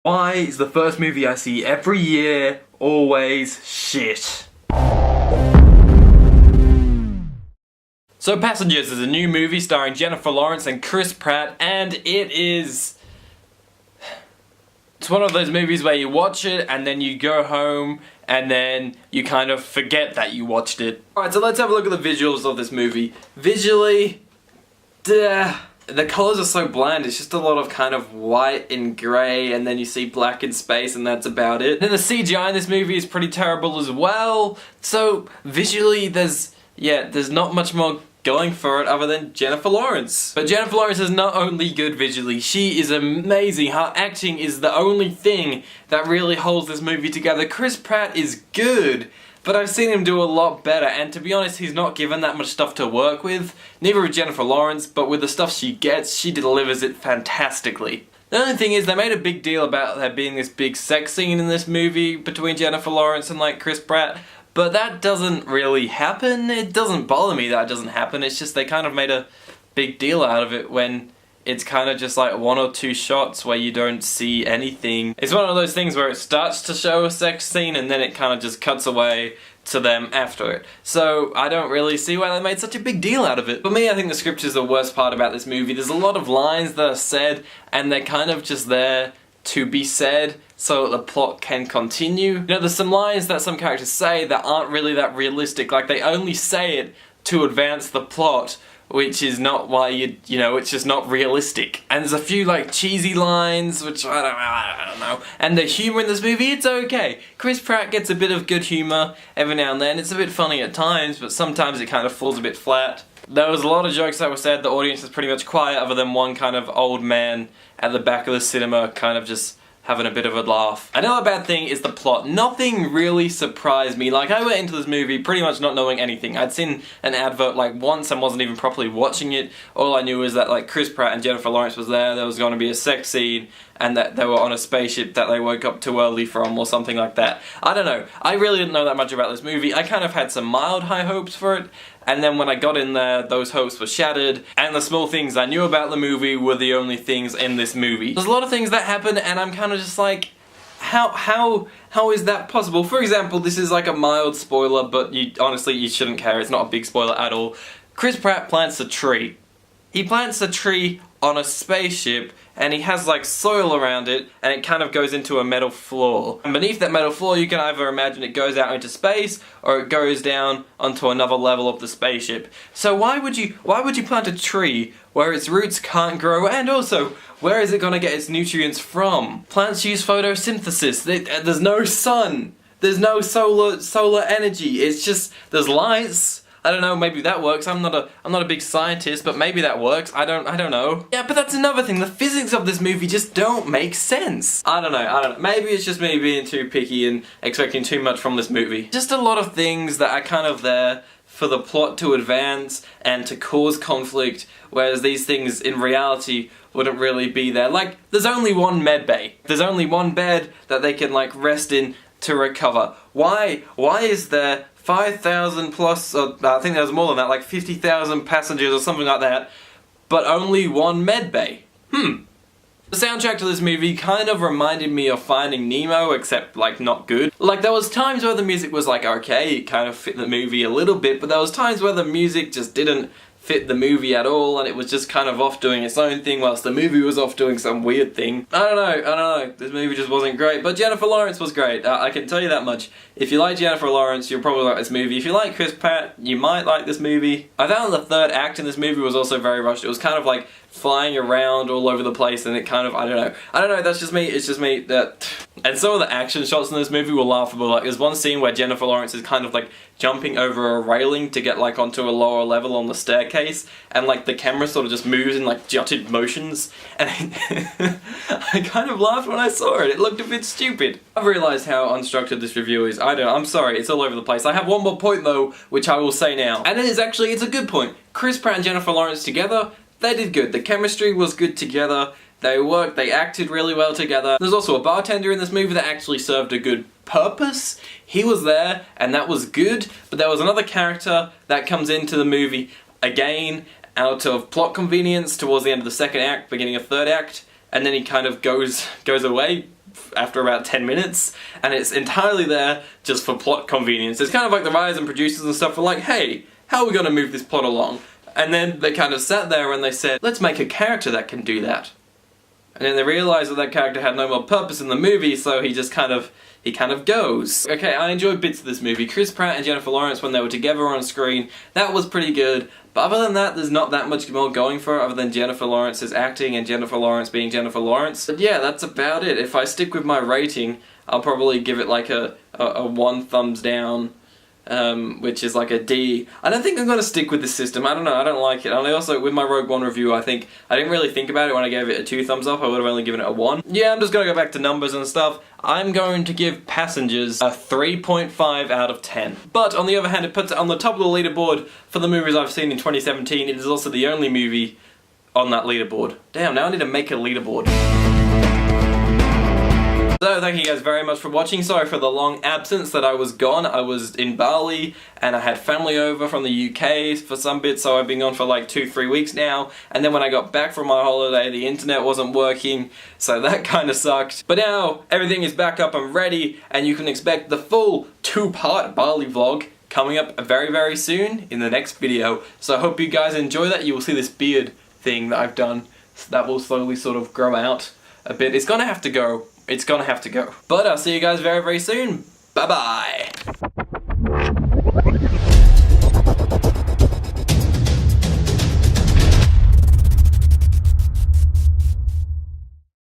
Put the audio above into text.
Why is the first movie I see every year always shit? So Passengers is a new movie starring Jennifer Lawrence and Chris Pratt, and it's one of those movies where you watch it and then you go home and then you kind of forget that you watched it. Alright, so let's have a look at the visuals of this movie. Visually, the colours are so bland. It's just a lot of kind of white and grey, and then you see black in space, and that's about it. Then the CGI in this movie is pretty terrible as well. So visually, there's not much more going for it other than Jennifer Lawrence. But Jennifer Lawrence is not only good visually, she is amazing. Her acting is the only thing that really holds this movie together. Chris Pratt is good, but I've seen him do a lot better, and to be honest, he's not given that much stuff to work with. Neither is Jennifer Lawrence, but with the stuff she gets, she delivers it fantastically. The only thing is, they made a big deal about there being this big sex scene in this movie between Jennifer Lawrence and like Chris Pratt, but that doesn't really happen. It doesn't bother me that it doesn't happen, it's just they kind of made a big deal out of it when it's kind of just like one or two shots where you don't see anything. It's one of those things where it starts to show a sex scene and then it kind of just cuts away to them after it. So I don't really see why they made such a big deal out of it. For me, I think the script is the worst part about this movie. There's a lot of lines that are said and they're kind of just there to be said so that the plot can continue. You know, there's some lines that some characters say that aren't really that realistic, like they only say it to advance the plot, which is not why you know, it's just not realistic. And there's a few like cheesy lines, which I don't know. And the humour in this movie, it's okay. Chris Pratt gets a bit of good humour every now and then. It's a bit funny at times, but sometimes it kind of falls a bit flat. There was a lot of jokes that were said, the audience was pretty much quiet other than one kind of old man at the back of the cinema kind of just having a bit of a laugh. Another bad thing is the plot. Nothing really surprised me. Like, I went into this movie pretty much not knowing anything. I'd seen an advert like once and wasn't even properly watching it. All I knew was that like Chris Pratt and Jennifer Lawrence was there was going to be a sex scene, and that they were on a spaceship that they woke up too early from or something like that. I don't know. I really didn't know that much about this movie. I kind of had some mild high hopes for it, and then when I got in there, those hopes were shattered, and the small things I knew about the movie were the only things in this movie. There's a lot of things that happen, and I'm kind of just like, how is that possible? For example, this is like a mild spoiler, but honestly, you shouldn't care. It's not a big spoiler at all. Chris Pratt plants a tree. He plants a tree on a spaceship, and he has like soil around it, and it kind of goes into a metal floor. And beneath that metal floor, you can either imagine it goes out into space, or it goes down onto another level of the spaceship. So why would you plant a tree where its roots can't grow, and also, where is it gonna get its nutrients from? Plants use photosynthesis. There's no sun. There's no solar energy. It's just, there's lights. I don't know, maybe that works. I'm not a big scientist, but maybe that works. I don't know. Yeah, but that's another thing. The physics of this movie just don't make sense. I don't know. Maybe it's just me being too picky and expecting too much from this movie. Just a lot of things that are kind of there for the plot to advance and to cause conflict, whereas these things in reality wouldn't really be there. Like, there's only one med bay. There's only one bed that they can like rest in to recover. Why is there 5,000 plus, I think there was more than that, like 50,000 passengers or something like that, but only one med bay? The soundtrack to this movie kind of reminded me of Finding Nemo, except like not good. Like, there was times where the music was like okay, it kind of fit the movie a little bit, but there was times where the music just didn't fit the movie at all, and it was just kind of off doing its own thing whilst the movie was off doing some weird thing. I don't know, this movie just wasn't great, but Jennifer Lawrence was great, I can tell you that much. If you like Jennifer Lawrence, you'll probably like this movie. If you like Chris Pratt, you might like this movie. I found the third act in this movie was also very rushed. It was kind of like flying around all over the place, and it kind of, I don't know, that's just me, it's just me. And some of the action shots in this movie were laughable. Like, there's one scene where Jennifer Lawrence is kind of like jumping over a railing to get like onto a lower level on the staircase, and like the camera sort of just moves in like jutted motions, and I kind of laughed when I saw it. It looked a bit stupid. I've realised how unstructured this review is. I'm sorry, it's all over the place. I have one more point though, which I will say now. And it's a good point. Chris Pratt and Jennifer Lawrence together, they did good. The chemistry was good together. They worked, they acted really well together. There's also a bartender in this movie that actually served a good purpose. He was there, and that was good, but there was another character that comes into the movie, again, out of plot convenience towards the end of the second act, beginning of third act, and then he kind of goes away after about 10 minutes, and it's entirely there just for plot convenience. It's kind of like the writers and producers and stuff were like, hey, how are we going to move this plot along? And then they kind of sat there and they said, let's make a character that can do that. And then they realised that that character had no more purpose in the movie, so he kind of goes. Okay, I enjoyed bits of this movie. Chris Pratt and Jennifer Lawrence, when they were together on screen, that was pretty good. But other than that, there's not that much more going for it other than Jennifer Lawrence's acting and Jennifer Lawrence being Jennifer Lawrence. But yeah, that's about it. If I stick with my rating, I'll probably give it like a 1 thumbs down. Which is like a D. I don't think I'm going to stick with this system. I don't know, I don't like it. And also, with my Rogue One review, I didn't really think about it when I gave it a 2 thumbs up. I would have only given it a 1. Yeah, I'm just going to go back to numbers and stuff. I'm going to give Passengers a 3.5 out of 10. But on the other hand, it puts it on the top of the leaderboard for the movies I've seen in 2017. It is also the only movie on that leaderboard. Damn, now I need to make a leaderboard. So thank you guys very much for watching. Sorry for the long absence that I was gone. I was in Bali and I had family over from the UK for some bits, so I've been gone for like 2-3 weeks now. And then when I got back from my holiday, the internet wasn't working, so that kind of sucked. But now everything is back up and ready, and you can expect the full 2-part Bali vlog coming up very, very soon in the next video. So I hope you guys enjoy that. You will see this beard thing that I've done that will slowly sort of grow out a bit. It's gonna have to go. It's gonna have to go. But I'll see you guys very, very soon. Bye-bye.